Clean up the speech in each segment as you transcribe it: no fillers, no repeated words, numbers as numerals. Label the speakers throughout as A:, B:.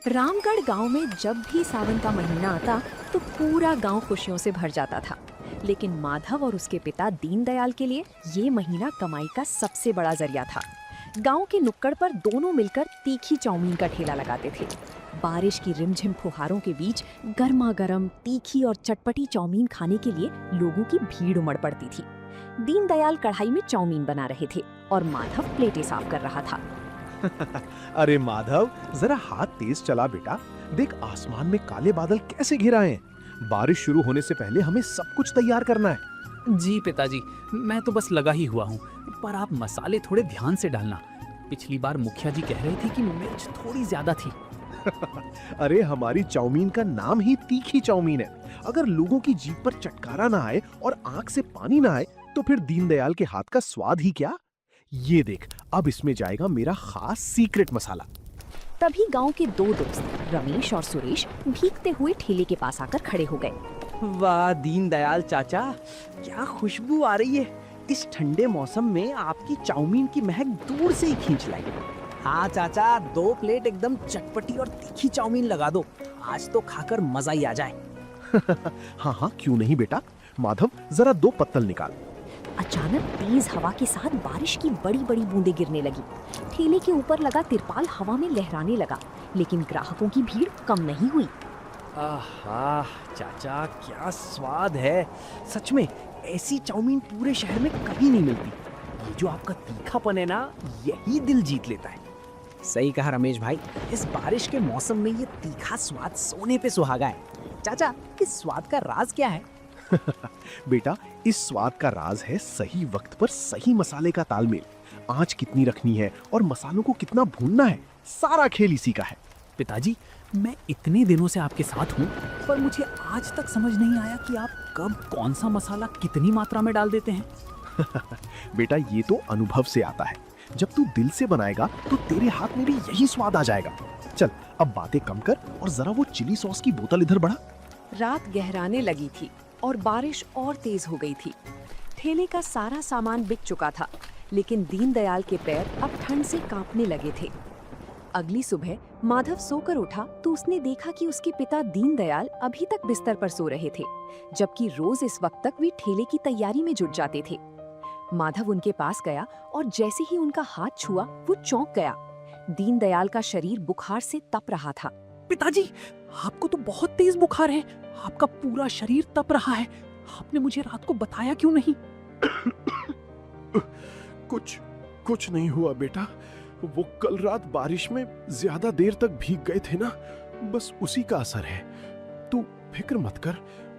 A: रामगढ़ गांव में जब भी सावन का महीना आता तो पूरा गांव खुशियों से भर जाता था। लेकिन माधव और उसके पिता दीनदयाल के लिए ये महीना कमाई का सबसे बड़ा जरिया था। गांव के नुक्कड़ पर दोनों मिलकर तीखी चाउमीन का ठेला लगाते थे। बारिश की रिमझिम फुहारों के बीच गर्मा गर्म तीखी और चटपटी चाउमीन खाने के लिए लोगों की भीड़ उमड़ पड़ती थी। दीनदयाल कढ़ाई में चाउमीन बना रहे थे और माधव प्लेटें साफ कर रहा था।
B: अरे माधव, जरा हाथ तेज चला बेटा। देख आसमान में काले बादल कैसे घिर आए हैं। बारिश शुरू होने से पहले हमें सब कुछ तैयार करना है।
C: जी पिताजी, मैं तो बस लगा ही हुआ हूँ, पर आप मसाले थोड़े ध्यान से डालना। पिछली बार मुखिया जी कह रहे थे कि मिर्च थोड़ी ज्यादा थी।
B: अरे हमारी चाउमीन का नाम ही तीखी चाउमीन है। अगर लोगों की जीभ पर चटकारा ना आए और आंख से पानी ना आए तो फिर दीनदयाल के हाथ का स्वाद ही क्या। ये देख, अब इसमें जाएगा मेरा खास सीक्रेट मसाला।
A: तभी गांव के दो दोस्त रमेश और सुरेश भीगते हुए ठेले के पास आकर खड़े हो गए।
D: वाह दीनदयाल चाचा, क्या खुशबू आ रही है। इस ठंडे मौसम में आपकी चाउमीन की महक दूर से ही खींच लाई। हाँ चाचा, 2 प्लेट एकदम चटपटी और तीखी चाउमीन लगा दो। आज तो खाकर मजा ही आ जाए।
B: हाँ हाँ, क्यों नहीं बेटा। माधव, जरा 2 पत्तल निकाल।
A: अचानक तेज हवा के साथ बारिश की बड़ी बड़ी बूंदें गिरने लगी। ठेले के ऊपर लगा तिरपाल हवा में लहराने लगा, लेकिन ग्राहकों की भीड़ कम नहीं हुई।
D: आहा चाचा, क्या स्वाद है। सच में ऐसी चाउमीन पूरे शहर में कहीं नहीं मिलती। ये जो आपका तीखापन है ना, यही दिल जीत लेता है। सही कहा रमेश भाई, इस बारिश के मौसम में ये तीखा स्वाद सोने पे सुहागा है। चाचा, इस स्वाद का राज क्या है?
B: बेटा, इस स्वाद का राज है सही वक्त पर सही मसाले का तालमेल। आंच कितनी रखनी है और मसालों को कितना भूनना है, सारा खेल इसी का है।
C: पिताजी, मैं इतने दिनों से आपके साथ हूँ, पर मुझे आज तक समझ नहीं आया कि आप कब कौन सा मसाला कितनी मात्रा में डाल देते हैं।
B: बेटा, ये तो अनुभव से आता है। जब तू दिल से बनाएगा तो तेरे हाथ में भी यही स्वाद आ जाएगा। चल अब बातें कम कर और जरा वो चिली सॉस की बोतल इधर बढ़ा।
A: रात गहराने लगी थी और बारिश और तेज हो गई थी। ठेले का सारा सामान बिक चुका था, लेकिन दीनदयाल के पैर अब ठंड से कांपने लगे थे। अगली सुबह माधव सोकर उठा तो उसने देखा कि उसके पिता दीनदयाल अभी तक बिस्तर पर सो रहे थे, जबकि रोज इस वक्त तक वे ठेले की तैयारी में जुट जाते थे। माधव उनके पास गया और जैसे ही उनका हाथ छुआ वो चौंक गया। दीनदयाल का शरीर बुखार से तप रहा था।
C: पिताजी, आपको तो बहुत तेज बुखार है। आपका पूरा शरीर तप रहा है। आपने मुझे रात को बताया क्यों नहीं?
B: कुछ नहीं हुआ बेटा। वो कल रात बारिश में ज्यादा देर तक भीग गए थे ना, बस उसी का असर है। तू फिक्र मत कर,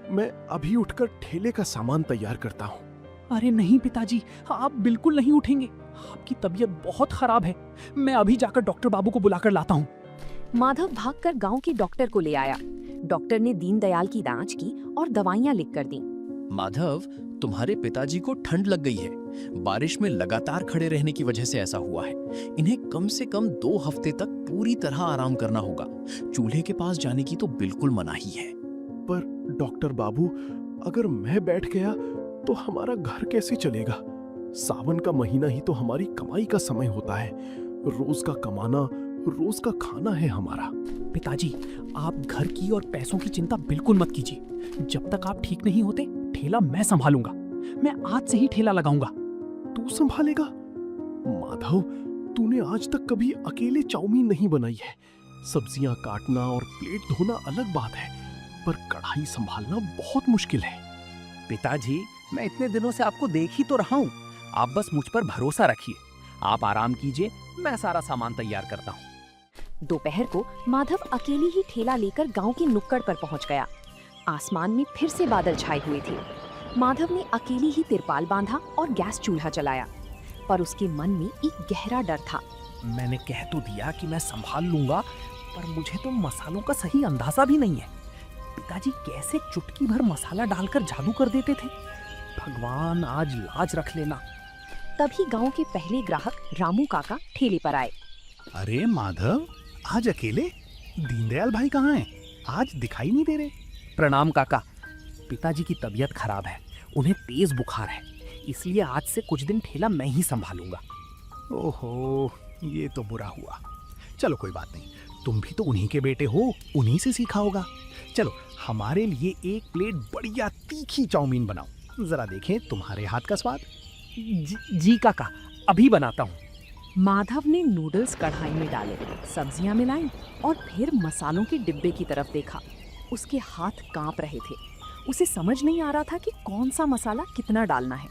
B: मैं अभी उठकर ठेले का सामान तैयार करता हूँ।
C: अरे नहीं पिताजी, आप बिल्कुल नहीं उठेंगे। आपकी तबीयत बहुत खराब है। मैं अभी जाकर डॉक्टर बाबू को बुलाकर लाता हूँ।
A: माधव भागकर गांव के डॉक्टर को ले आया। डॉक्टर ने दीनदयाल की जांच की और दवाइयां लिख कर दी।
E: माधव, तुम्हारे पिताजी को ठंड लग गई है। बारिश में लगातार खड़े रहने की वजह से ऐसा हुआ है। इन्हें कम से कम 2 हफ्ते तक पूरी तरह आराम करना होगा। चूल्हे के पास जाने की तो बिल्कुल मनाही है।
B: पर डॉक्टर बाबू, अगर मैं बैठ गया तो हमारा घर कैसे चलेगा। सावन का महीना ही तो हमारी कमाई का समय होता है। रोज का कमाना, रोज का खाना है हमारा।
C: पिताजी, आप घर की और पैसों की चिंता बिल्कुल मत कीजिए। जब तक आप ठीक नहीं होते, ठेला मैं संभालूंगा। मैं आज से ही ठेला लगाऊंगा।
B: तू संभालेगा? माधव, तूने आज तक कभी अकेले चाउमीन नहीं बनाई है। सब्जियां काटना और प्लेट धोना अलग बात है, पर कढ़ाई संभालना बहुत मुश्किल है।
D: पिताजी, मैं इतने दिनों से आपको देख ही तो रहा हूँ। आप बस मुझ पर भरोसा रखिए। आप आराम कीजिए, मैं सारा सामान तैयार करता हूँ।
A: दोपहर को माधव अकेली ही ठेला लेकर गांव के नुक्कड़ पर पहुंच गया। आसमान में फिर से बादल छाए हुए थे। माधव ने अकेली ही तिरपाल बांधा और गैस चूल्हा जलाया, पर उसके मन में एक गहरा डर था।
D: मैंने कह तो दिया कि मैं संभाल लूंगा, पर मुझे तो मसालों का सही अंदाजा भी नहीं है। पिताजी कैसे चुटकी भर मसाला डालकर जादू कर देते थे। भगवान, आज लाज रख लेना।
A: तभी गांव के पहले ग्राहक रामू काका ठेले पर आए।
F: अरे माधव, आज अकेले? दीनदयाल भाई कहाँ हैं? आज दिखाई नहीं दे रहे।
D: प्रणाम काका। पिताजी की तबीयत खराब है, उन्हें तेज बुखार है, इसलिए आज से कुछ दिन ठेला मैं ही संभालूंगा।
F: ओहो, ये तो बुरा हुआ। चलो कोई बात नहीं, तुम भी तो उन्हीं के बेटे हो, उन्हीं से सीखा होगा। चलो हमारे लिए एक प्लेट बढ़िया तीखी चाउमीन बनाओ, जरा देखें तुम्हारे हाथ का स्वाद।
D: जी काका, अभी बनाता हूँ।
A: माधव ने नूडल्स कढ़ाई में डाले, सब्जियां मिलाई और फिर मसालों के डिब्बे की तरफ देखा। उसके हाथ कांप रहे थे। उसे समझ नहीं आ रहा था कि कौन सा मसाला कितना डालना है।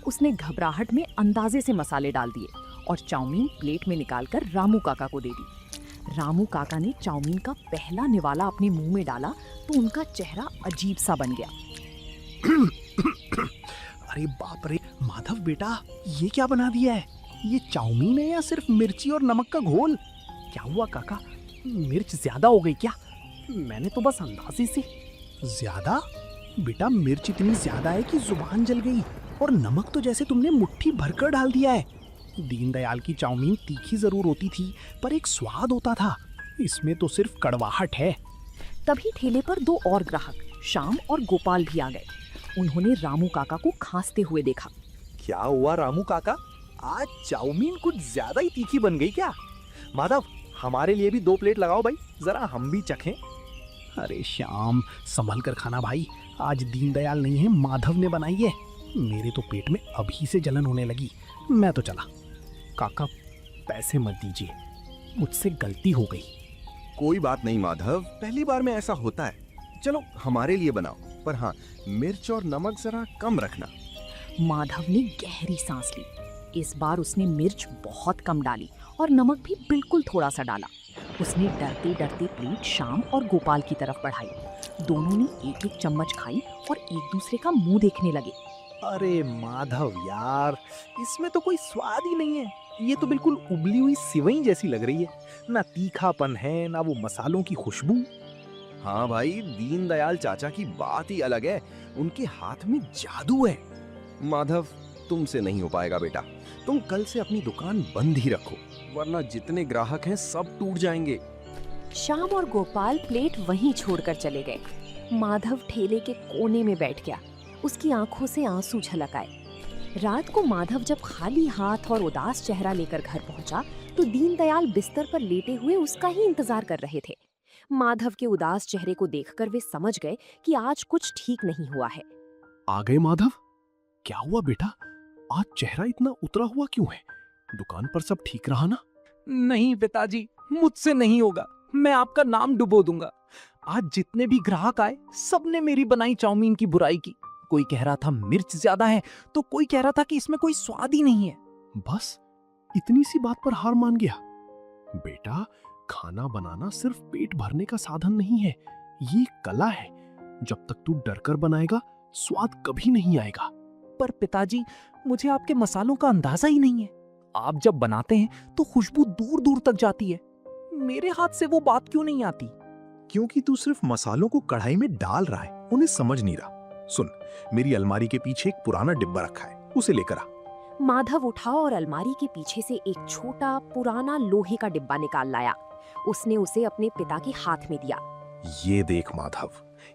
A: उसने घबराहट में अंदाजे से मसाले डाल दिए और चाउमीन प्लेट में निकालकर रामू काका को दे दी। रामू काका ने चाउमीन का पहला निवाला अपने मुंह में डाला तो उनका चेहरा अजीब सा बन गया।
F: अरे बाप रे माधव बेटा, ये क्या बना दिया है? ये चाउमीन है या सिर्फ मिर्ची और नमक का घोल?
D: क्या हुआ काका, मिर्च ज्यादा हो गई क्या? मैंने तो बस अंदाजे से।
F: ज्यादा? बेटा मिर्च इतनी ज्यादा है कि जुबान जल गई, और नमक तो जैसे तुमने मुट्ठी भरकर डाल दिया है। दीनदयाल की चाउमीन तीखी जरूर होती थी, पर एक स्वाद होता था। इसमें तो सिर्फ कड़वाहट है।
A: तभी ठेले पर दो और ग्राहक श्याम और गोपाल भी आ गए। उन्होंने रामू काका को खांसते हुए देखा।
B: क्या हुआ रामू काका, आज चाउमीन कुछ ज्यादा ही तीखी बन गई क्या? माधव, हमारे लिए भी 2 प्लेट लगाओ भाई, जरा हम भी चखें।
F: अरे श्याम, संभल कर खाना भाई, आज दीनदयाल नहीं है, माधव ने बनाई है। मेरे तो पेट में अभी से जलन होने लगी, मैं तो चला।
D: काका पैसे मत दीजिए, मुझसे गलती हो गई।
G: कोई बात नहीं माधव, पहली बार में ऐसा होता है। चलो हमारे लिए बनाओ, पर हाँ मिर्च और नमक जरा कम रखना।
A: माधव ने गहरी सांस ली। इस बार उसने मिर्च बहुत कम डाली और नमक भी बिल्कुल थोड़ा सा डाला। उसने डरते डरते प्लेट श्याम और गोपाल की तरफ बढ़ाई। दोनों ने एक एक चम्मच खाई और एक दूसरे का मुंह देखने लगे।
B: अरे माधव यार, इसमें तो कोई स्वाद ही नहीं है। ये तो बिल्कुल उबली हुई सिवई जैसी लग रही है। ना तीखापन है, ना वो मसालों की खुशबू।
G: हाँ भाई, दीनदयाल चाचा की बात ही अलग है, उनके हाथ में जादू है। माधव, तुमसे नहीं हो पाएगा बेटा, तुम कल से अपनी दुकान बंद ही रखो, वरना जितने ग्राहक हैं सब टूट जाएंगे।
A: श्याम और गोपाल प्लेट वहीं छोड़कर चले गए। माधव ठेले के कोने में बैठ गया। उसकी आंखों से आंसू झलक आए। रात को माधव जब खाली हाथ और उदास चेहरा लेकर घर पहुंचा तो दीनदयाल बिस्तर पर लेटे हुए उसका ही इंतजार कर रहे थे। माधव के उदास चेहरे को देखकर वे समझ गए कि आज कुछ ठीक नहीं हुआ है।
B: आ गए माधव? क्या हुआ बेटा, आज चेहरा इतना उतरा हुआ क्यों है? दुकान पर सब ठीक रहा ना?
D: नहीं पिताजी, मुझसे नहीं होगा, मैं आपका नाम डुबो दूंगा। आज जितने भी ग्राहक आए सबने मेरी बनाई चाउमीन की बुराई की। कोई कह रहा था मिर्च ज्यादा है, तो कोई कह रहा था कि इसमें कोई स्वाद ही नहीं है।
B: बस इतनी सी बात पर हार मान गया? बेटा, खाना बनाना सिर्फ पेट भरने का साधन नहीं है, ये कला है। जब तक तू डरकर बनाएगा स्वाद कभी नहीं आएगा।
D: पर पिताजी, मुझे आपके मसालों का अंदाजा ही नहीं है। आप जब बनाते हैं तो खुशबू दूर दूर तक जाती है, मेरे हाथ से वो बात क्यों नहीं आती?
B: क्योंकि तू सिर्फ मसालों को कढ़ाई में डाल रहा है, उन्हें समझ नहीं रहा। सुन, मेरी अलमारी के पीछे एक पुराना डिब्बा रखा है, उसे लेकर आ।
A: माधव उठा और अलमारी के पीछे से एक छोटा पुराना लोहे का डिब्बा निकाल लाया। उसने उसे अपने पिता के हाथ में दिया।
B: ये देख माधव,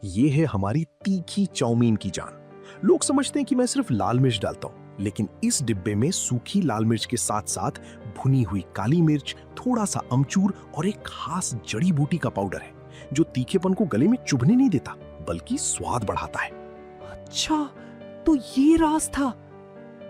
B: ये है हमारी तीखी चाउमीन की जान। लोग समझते हैं कि मैं सिर्फ लाल मिर्च डालता हूँ, लेकिन इस डिब्बे में सूखी लाल मिर्च के साथ साथ भुनी हुई काली मिर्च, थोड़ा सा अमचूर और एक खास जड़ी बूटी का पाउडर है, जो तीखेपन को गले में चुभने नहीं देता बल्कि स्वाद बढ़ाता है।
D: अच्छा, तो ये राज था।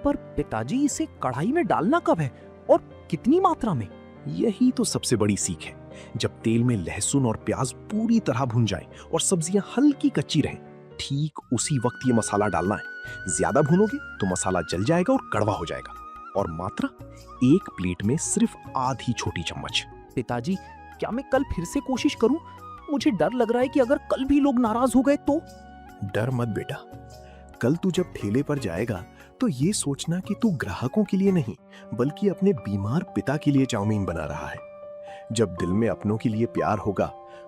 D: पर पिताजी, इसे कढ़ाई में डालना कब है और कितनी मात्रा में?
B: यही तो सबसे बड़ी सीख है। जब तेल में लहसुन और प्याज पूरी तरह भुन जाए और सब्जियां हल्की कच्ची रहें, ठीक उसी वक्त ये मसाला डालना है। ज्यादा भूनोगे तो मसाला जल जाएगा और कड़वा हो जाएगा। और मात्रा एक प्लेट में सिर्फ आधी छोटी चम्मच।
D: पिताजी, क्या मैं कल फिर से कोशिश करूं? मुझे डर लग रहा है कि अगर कल भी लोग नाराज हो गए तो।
B: डर मत बेटा, कल तू जब ठेले पर जाएगा तो ये सोचना कि तू ग्राहकों के लिए नहीं बल्कि अपने बीमार पिता के लिए चाउमीन बना रहा है। जब दिल में अपनों के लिए प्यार होगा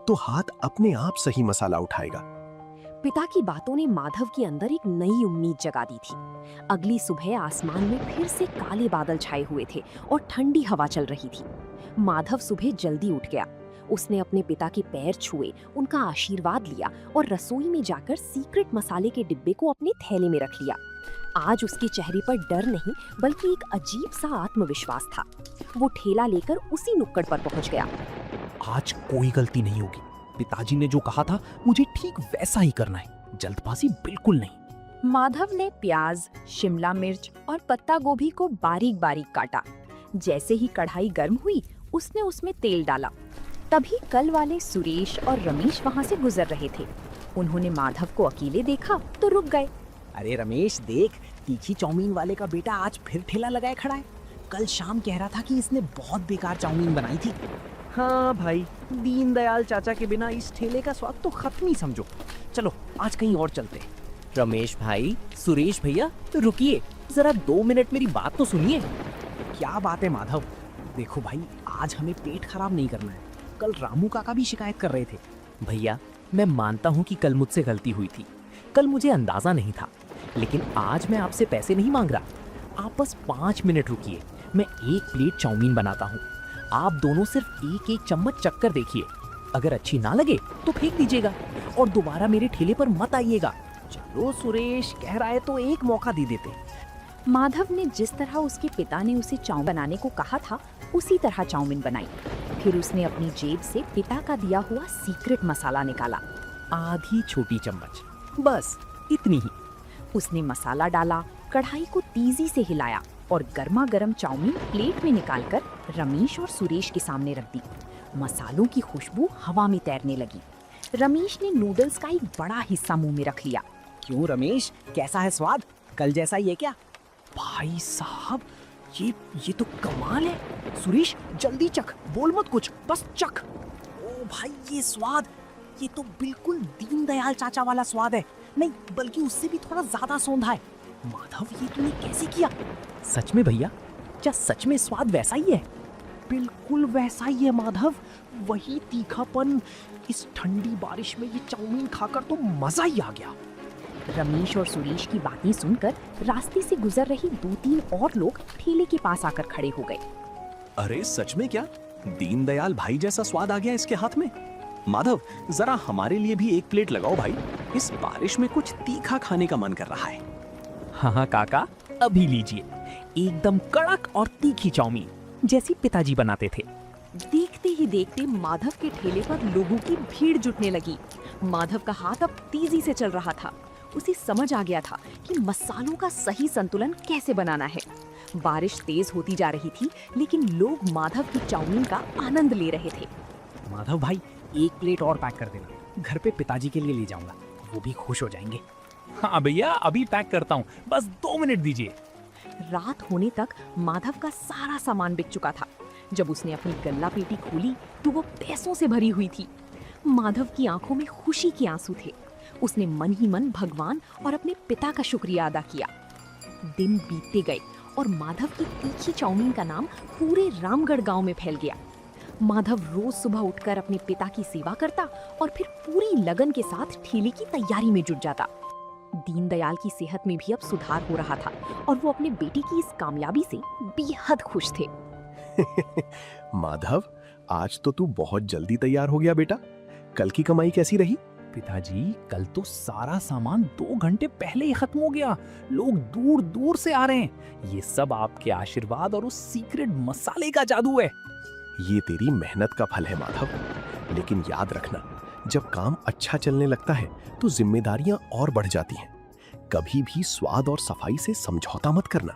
B: तो हाथ अपने आप सही मसाला उठाएगा।
A: पिता की बातों ने माधव के अंदर एक नई उम्मीद जगा दी थी। अगली सुबह आसमान में फिर से काले बादल छाए हुए थे और ठंडी हवा चल रही थी। माधव सुबह जल्दी उठ गया। उसने अपने पिता के पैर छुए, उनका आशीर्वाद लिया और रसोई में जाकर सीक्रेट मसाले के डिब्बे को अपने थैले में रख लिया। आज उसके चेहरे पर डर नहीं बल्कि एक अजीब सा आत्मविश्वास था। वो ठेला लेकर उसी नुक्कड़ पर पहुंच गया।
C: आज कोई गलती नहीं होगी। पिताजी ने जो कहा था मुझे ठीक वैसा ही करना है, जल्दबाजी बिल्कुल नहीं।
A: माधव ने प्याज, शिमला मिर्च और पत्ता गोभी को बारीक बारीक काटा। जैसे ही कढ़ाई गर्म हुई, उसने उसमें तेल डाला। तभी कल वाले सुरेश और रमेश वहाँ से गुजर रहे थे। उन्होंने माधव को अकेले देखा तो रुक गए।
C: अरे रमेश देख, तीखी चाउमीन वाले का बेटा आज फिर ठेला लगाए खड़ा है। कल शाम कह रहा था कि इसने बहुत बेकार चाउमीन बनाई थी।
D: हाँ भाई, दीनदयाल चाचा के बिना इस ठेले का स्वाद तो खत्म ही समझो। चलो आज कहीं और चलते हैं। रमेश भाई, सुरेश भैया, रुकिए, जरा 2 मिनट मेरी बात तो सुनिए।
C: क्या बात है माधव? देखो भाई, आज हमें पेट खराब नहीं करना है। कल रामू काका भी शिकायत कर रहे थे।
D: भैया, मैं मानता हूँ कि कल मुझसे गलती हुई थी। कल मुझे अंदाजा नहीं था, लेकिन आज मैं आपसे पैसे नहीं मांग रहा। आप बस 5 मिनट रुकिए, मैं 1 प्लेट चाउमीन बनाता हूँ। आप दोनों सिर्फ 1-1 चम्मच चखकर देखिए। अगर अच्छी ना लगे तो फेंक दीजिएगा और दोबारा मेरे ठेले पर मत आइएगा। चलो सुरेश कह रहा है तो एक मौका दे देते।
A: माधव ने जिस तरह उसके पिता ने उसे चाउमीन बनाने को कहा था, उसी तरह चाउमीन बनाई। फिर उसने अपनी जेब से पिता का दिया हुआ सीक्रेट मसाला निकाला।
D: आधी छोटी चम्मच, बस इतनी ही।
A: उसने मसाला डाला, कढ़ाई को तेजी से हिलाया और गर्मा गर्म चाउमीन प्लेट में निकालकर रमेश और सुरेश के सामने रख दी। मसालों की खुशबू हवा में तैरने लगी। रमेश ने नूडल्स का एक बड़ा हिस्सा मुंह में रख लिया।
C: क्यों रमेश, कैसा है स्वाद? कल जैसा ही है क्या?
D: भाई साहब, ये तो कमाल है। सुरेश जल्दी चख, बोल मत कुछ, बस चख।
C: ओ भाई, ये स्वाद, ये तो बिल्कुल दीनदयाल चाचा वाला स्वाद है। नहीं, बल्कि उससे भी थोड़ा ज्यादा सौंधा है। माधव, ये तूने कैसे किया?
D: सच में भैया? क्या सच में स्वाद वैसा ही है? बिल्कुल वैसा ही है माधव, वही तीखापन। इस ठंडी बारिश में ये चाउमीन खाकर तो मजा ही आ गया।
A: रमेश और सुरेश की बातें सुनकर रास्ते से गुजर रही 2-3 और लोग ठेले के पास आकर खड़े हो गए।
H: अरे सच में क्या दीनदयाल भाई जैसा स्वाद आ गया इसके हाथ में? माधव, जरा हमारे लिए भी 1 प्लेट लगाओ भाई। इस बारिश में कुछ तीखा खाने का मन कर रहा है।
D: हाँ हाँ काका, अभी लीजिए। एकदम कड़क और तीखी चाउमीन, जैसी पिताजी बनाते थे।
A: देखते ही देखते माधव के ठेले पर लोगों की भीड़ जुटने लगी। माधव का हाथ अब तेजी से चल रहा था। उसे समझ आ गया था कि मसालों का सही संतुलन कैसे बनाना है। बारिश तेज होती जा रही थी, लेकिन लोग माधव की चाउमीन का आनंद ले रहे थे।
C: माधव भाई, 1 प्लेट और पैक कर देना, घर पे पिताजी के लिए ले जाऊंगा, वो भी खुश हो जाएंगे।
H: हाँ भैया, अभी पैक करता हूँ, बस 2 मिनट दीजिए।
A: रात होने तक माधव का सारा सामान बिक चुका था। जब उसने अपनी गल्ला पेटी खोली तो वो पैसों से भरी हुई थी। माधव की आंखों में खुशी के आंसू थे। उसने मन ही मन भगवान और अपने पिता का शुक्रिया अदा किया। दिन बीतते गए और माधव की तीखी चाउमीन का नाम पूरे रामगढ़ गांव में फैल गया। माधव रोज सुबह उठकर अपने पिता की सेवा करता और फिर पूरी लगन के साथ ठेले की तैयारी में जुट जाता। दीनदयाल की सेहत में भी अब सुधार हो रहा था और वो अपने बेटे की इस कामयाबी से बेहद खुश थे।
B: माधव, आज तो तू बहुत जल्दी तैयार हो गया बेटा। कल की कमाई कैसी रही?
C: पिताजी, कल तो सारा सामान 2 घंटे पहले ही खत्म हो गया। लोग दूर दूर से आ रहे हैं। ये सब आपके आशीर्वाद और उस सीक्रेट मसाले का जादू है।
B: ये तेरी मेहनत का फल है माधव, लेकिन याद रखना, जब काम अच्छा चलने लगता है तो जिम्मेदारियां और बढ़ जाती हैं। कभी भी स्वाद और सफाई से समझौता मत करना।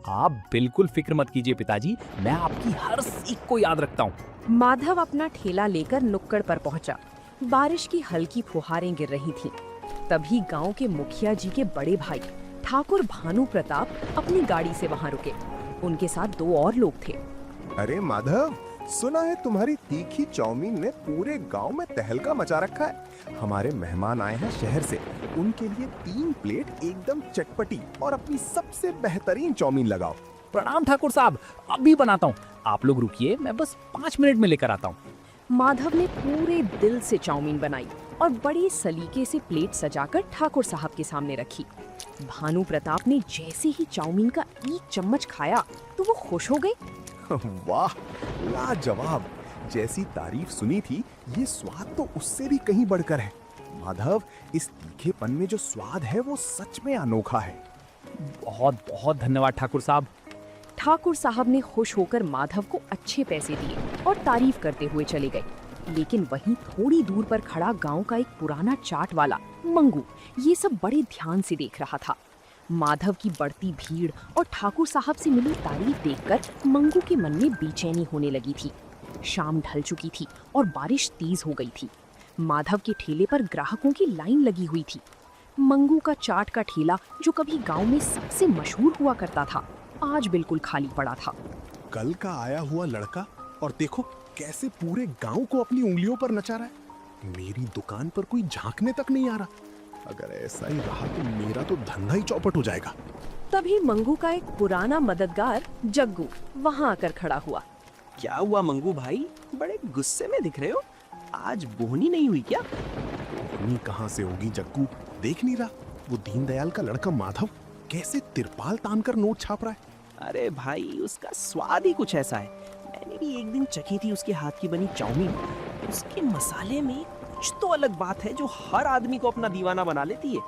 C: आप बिल्कुल फिक्र मत कीजिए पिताजी, मैं आपकी हर सीख को याद रखता हूँ।
A: माधव अपना ठेला लेकर नुक्कड़ पर पहुंचा। बारिश की हल्की फुहारें गिर रही थीं। तभी गांव के मुखिया जी के बड़े भाई ठाकुर भानु प्रताप अपनी गाड़ी से वहां रुके। उनके साथ 2 और लोग थे।
G: अरे माधव, सुना है तुम्हारी तीखी चाउमीन ने पूरे गांव में तहलका मचा रखा है। हमारे मेहमान आए हैं शहर से, उनके लिए 3 प्लेट एकदम चटपटी और अपनी सबसे बेहतरीन चाउमीन लगाओ।
C: प्रणाम ठाकुर साहब, अभी बनाता हूँ। आप लोग रुकिए, मैं बस 5 मिनट में लेकर आता हूँ।
A: माधव ने पूरे दिल से चाउमीन बनाई और बड़े सलीके से प्लेट सजाकर ठाकुर साहब के सामने रखी। भानु प्रताप ने जैसे ही चाउमीन का 1 चम्मच खाया तो वो खुश हो गए।
G: वाह, लाजवाब। जैसी तारीफ सुनी थी, ये स्वाद तो उससे भी कहीं बढ़कर है। माधव, इस तीखेपन में जो स्वाद है वो सच में अनोखा है।
C: बहुत बहुत धन्यवाद ठाकुर साहब।
A: ठाकुर साहब ने खुश होकर माधव को अच्छे पैसे दिए और तारीफ करते हुए चले गए। लेकिन वहीं थोड़ी दूर पर खड़ा गांव का एक पुराना चाट वाला मंगू ये सब बड़े ध्यान से देख रहा था। माधव की बढ़ती भीड़ और ठाकुर साहब से मिली तारीफ देखकर मंगू के मन में बेचैनी होने लगी थी। शाम ढल चुकी थी और बारिश तेज हो गई थी। माधव के ठेले पर ग्राहकों की लाइन लगी हुई थी। मंगू का चाट का ठेला, जो कभी गांव में सबसे मशहूर हुआ करता था, आज बिल्कुल खाली पड़ा था।
B: कल का आया हुआ लड़का, और देखो कैसे पूरे गांव को अपनी उंगलियों पर नचा रहा है। मेरी दुकान पर कोई झांकने तक नहीं आ रहा। अगर ऐसा ही रहा तो मेरा तो धंधा ही चौपट हो जाएगा।
A: तभी मंगू का एक पुराना मददगार जग्गू वहां आकर खड़ा हुआ।
D: क्या हुआ मंगू भाई, बड़े गुस्से में दिख रहे हो? आज बोहनी नहीं हुई क्या?
B: बोहनी कहाँ से होगी जग्गू? देख नहीं रहा वो दीनदयाल का लड़का माधव कैसे तिरपाल तानकर नोट छाप रहा है।
D: अरे भाई, उसका स्वाद ही कुछ ऐसा है। मैंने भी एक दिन चखी थी उसके हाथ की बनी चाउमीन। उसके मसाले में कुछ तो अलग बात है जो हर आदमी को अपना दीवाना बना लेती है।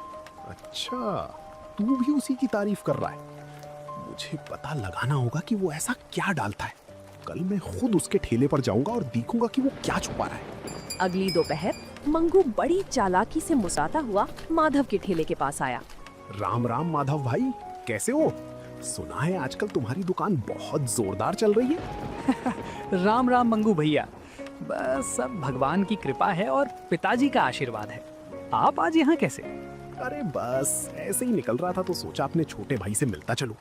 B: अच्छा, तू भी उसी की तारीफ कर रहा है। मुझे पता लगाना होगा कि वो ऐसा क्या डालता है। कल मैं खुद उसके ठेले पर जाऊंगा और देखूंगा कि वो क्या छुपा रहा है।
A: अगली दोपहर मंगू बड़ी चालाकी से मुस्कुराता हुआ माधव के ठेले के पास आया।
B: राम राम माधव भाई, कैसे हो? सुना है आजकल तुम्हारी दुकान बहुत जोरदार चल रही है।
C: राम राम मंगू भैया, बस सब भगवान की कृपा है और पिताजी का आशीर्वाद है। आप आज यहाँ कैसे?
B: अरे बस ऐसे ही निकल रहा था तो सोचा अपने छोटे भाई से मिलता चलूं।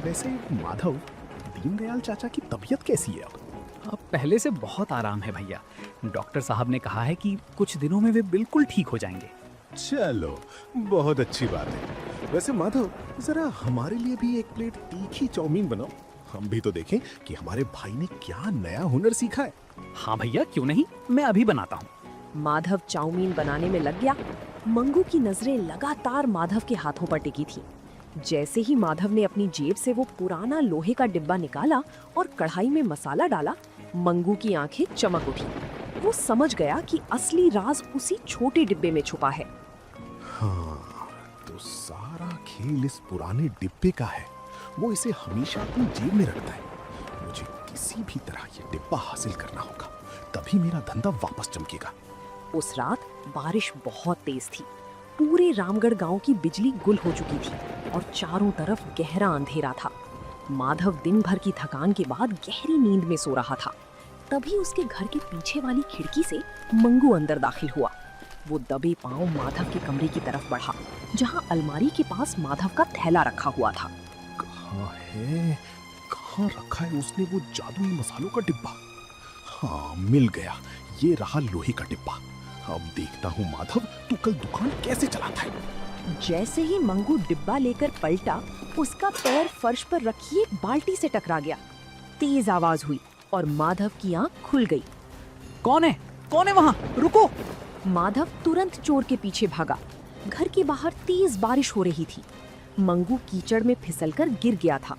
B: वैसे माधव, दीनदयाल चाचा की तबीयत कैसी है अब?
C: अब पहले से बहुत आराम है भैया। डॉक्टर साहब ने कहा है कि कुछ दिनों में वे बिल्कुल ठीक हो जाएंगे।
B: चलो, बहुत अच्छी बात है। वैसे माधव, जरा हमारे लिए भी एक प्लेट तीखी चाउमीन बनाओ। हम भी तो देखें कि हमारे भाई ने क्या नया हुनर सीखा है।
C: हाँ भैया, क्यों नहीं, मैं अभी बनाता हूँ।
A: माधव चाउमीन बनाने में लग गया। मंगू की नजरें लगातार माधव के हाथों पर टिकी थी। जैसे ही माधव ने अपनी जेब से वो पुराना लोहे का डिब्बा निकाला और कढ़ाई में मसाला डाला, मंगू की आंखें चमक उठी। वो समझ गया कि असली राज उसी छोटे डिब्बे में छुपा है।
B: हाँ, तो सारा खेल इस पुराने डिब्बे का है। वो इसे हमेशा अपनी जेब में रखता है। मुझे किसी भी तरह ये डिब्बा हासिल करना होगा, तभी मेरा धंधा वापस चमकेगा।
A: उस रात बारिश बहुत तेज थी। पूरे रामगढ़ गांव की बिजली गुल हो चुकी थी और चारों तरफ गहरा अंधेरा था। माधव दिन भर की थकान के बाद गहरी नींद में सो रहा था। तभी उसके घर के पीछे वाली खिड़की से मंगू अंदर दाखिल हुआ। वो दबे पांव माधव के कमरे की तरफ बढ़ा, जहां अलमारी के पास माधव का थैला रखा हुआ था।
B: कहाँ है? कहाँ रखा है उसने वो जादुई मसालों का डिब्बा? हाँ, मिल गया। ये रहा लोहे का डिब्बा। अब देखता हूँ माधव, तू कल दुकान कैसे चलाता है।
A: जैसे ही मंगू डिब्बा लेकर पलटा, उसका पैर फर्श पर रखी एक बाल्टी से टकरा गया। तेज आवाज हुई और माधव की आंख खुल गई।
C: कौन है? कौन है वहाँ? रुको!
A: माधव तुरंत चोर के पीछे भागा। घर के बाहर तेज बारिश हो रही थी। मंगू कीचड़ में फिसलकर गिर गया था।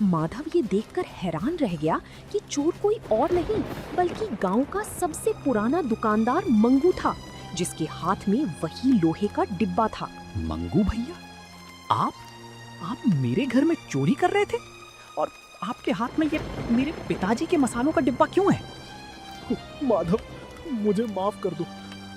A: माधव ये देखकर हैरान रह गया कि चोर कोई और नहीं बल्कि गांव का सबसे पुराना दुकानदार मंगू था, जिसके हाथ में वही लोहे का डिब्बा था।
C: मंगू भैया, आप मेरे घर में चोरी कर रहे थे? और आपके हाथ में ये मेरे पिताजी के मसालों का डिब्बा क्यों है?
B: माधव, मुझे माफ कर दो।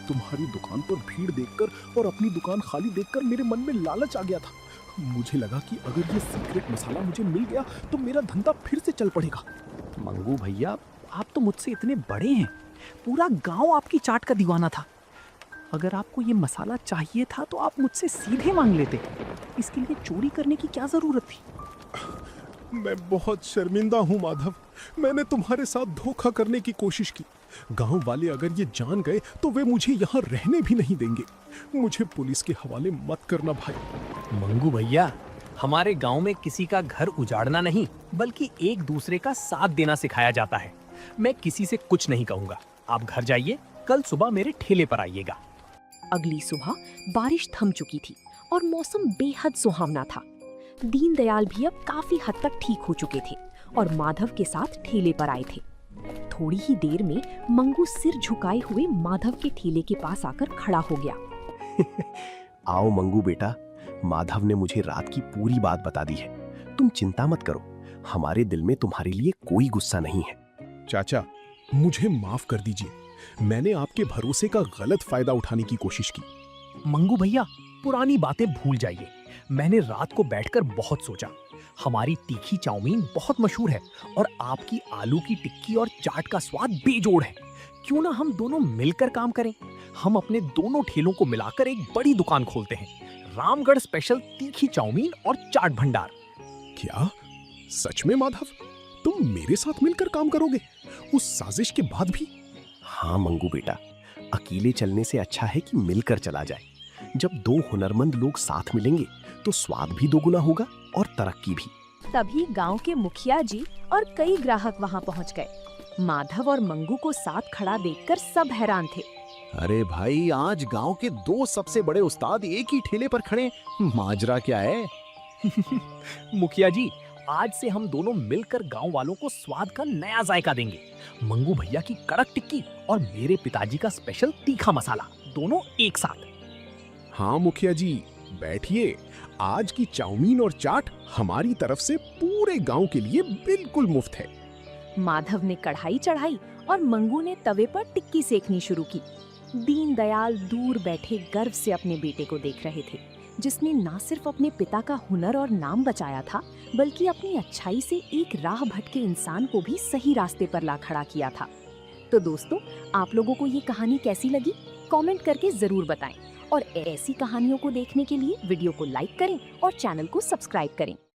B: तुम्हारी दुकान पर भीड़ देखकर और अपनी दुकान खाली देखकर मेरे मन में लालच आ गया था। मुझे लगा कि अगर ये सीक्रेट मसाला मुझे मिल गया तो मेरा धंधा फिर से चल पड़ेगा।
C: मंगू भैया, आप तो मुझसे इतने बड़े हैं। पूरा गांव आपकी चाट का दीवाना था। अगर आपको ये मसाला चाहिए था तो आप मुझसे सीधे मांग लेते। इसके लिए चोरी करने की क्या जरूरत थी?
B: मैं बहुत शर्मिंदा हूँ माधव। मैंने तुम्हारे साथ धोखा करने की कोशिश की। गांव वाले अगर ये जान गए तो वे मुझे यहाँ रहने भी नहीं देंगे। मुझे पुलिस के हवाले मत करना भाई।
C: मंगू भैया, हमारे गांव में किसी का घर उजाड़ना नहीं बल्कि एक दूसरे का साथ देना सिखाया जाता है। मैं किसी से कुछ नहीं कहूँगा। आप घर जाइए, कल सुबह मेरे ठेले पर आइएगा।
A: अगली सुबह बारिश थम चुकी थी और मौसम बेहद सुहावना था। दीनदयाल भी अब काफी हद तक ठीक हो चुके थे और माधव के साथ ठेले पर आए थे। थोड़ी ही देर में मंगू सिर झुकाए हुए माधव के ठेले के पास आकर खड़ा हो गया।
G: आओ मंगू बेटा, माधव ने मुझे रात की पूरी बात बता दी है। तुम चिंता मत करो, हमारे दिल में तुम्हारे लिए कोई गुस्सा नहीं है।
F: चाचा, मुझे माफ कर दीजिए। मैंने आपके भरोसे का गलत फायदा उठाने की कोशिश की।
C: मंगू भैया, पुरानी बातें भूल जाइए। मैंने रात को बैठकर बहुत सोचा। हमारी तीखी चाउमीन बहुत मशहूर है और आपकी आलू की टिक्की और चाट का स्वाद बेजोड़ है। क्यों ना हम दोनों मिलकर काम करें? हम अपने दोनों ठेलों को मिलाकर एक बड़ी दुकान खोलते हैं, रामगढ़ स्पेशल तीखी चाउमीन और चाट भंडार।
F: क्या सच में माधव, तुम मेरे साथ मिलकर काम करोगे उस साजिश के बाद भी?
G: हाँ मंगू बेटा, अकेले चलने से अच्छा है कि मिलकर चला जाए। जब दो हुनरमंद लोग साथ मिलेंगे तो स्वाद भी दोगुना होगा और तरक्की भी।
A: तभी गांव के मुखिया जी और कई ग्राहक वहां पहुंच गए। माधव और मंगू को साथ खड़ा देखकर सब हैरान थे।
H: अरे भाई, आज गांव के दो सबसे बड़े उस्ताद एक ही ठेले पर खड़े, माजरा क्या है?
C: मुखिया जी, आज से हम दोनों मिलकर गांव वालों को स्वाद का नया जायका देंगे। मंगू भैया की कड़क टिक्की और मेरे पिताजी का स्पेशल तीखा मसाला, दोनों एक साथ।
F: हाँ मुखिया जी, बैठिए। आज की चाउमीन और चाट हमारी तरफ से पूरे गांव के लिए बिल्कुल मुफ्त है।
A: माधव ने कढ़ाई चढ़ाई और मंगू ने तवे पर टिक्की सेकनी शुरू की। दीनदयाल दूर बैठे गर्व से अपने बेटे को देख रहे थे, जिसने ना सिर्फ अपने पिता का हुनर और नाम बचाया था, बल्कि अपनी अच्छाई से एक राह भटके इंसान को भी सही रास्ते पर ला खड़ा किया था। तो दोस्तों, आप लोगों को ये कहानी कैसी लगी? कमेंट करके जरूर बताएं और ऐसी कहानियों को देखने के लिए वीडियो को लाइक करें और चैनल को सब्सक्राइब करें।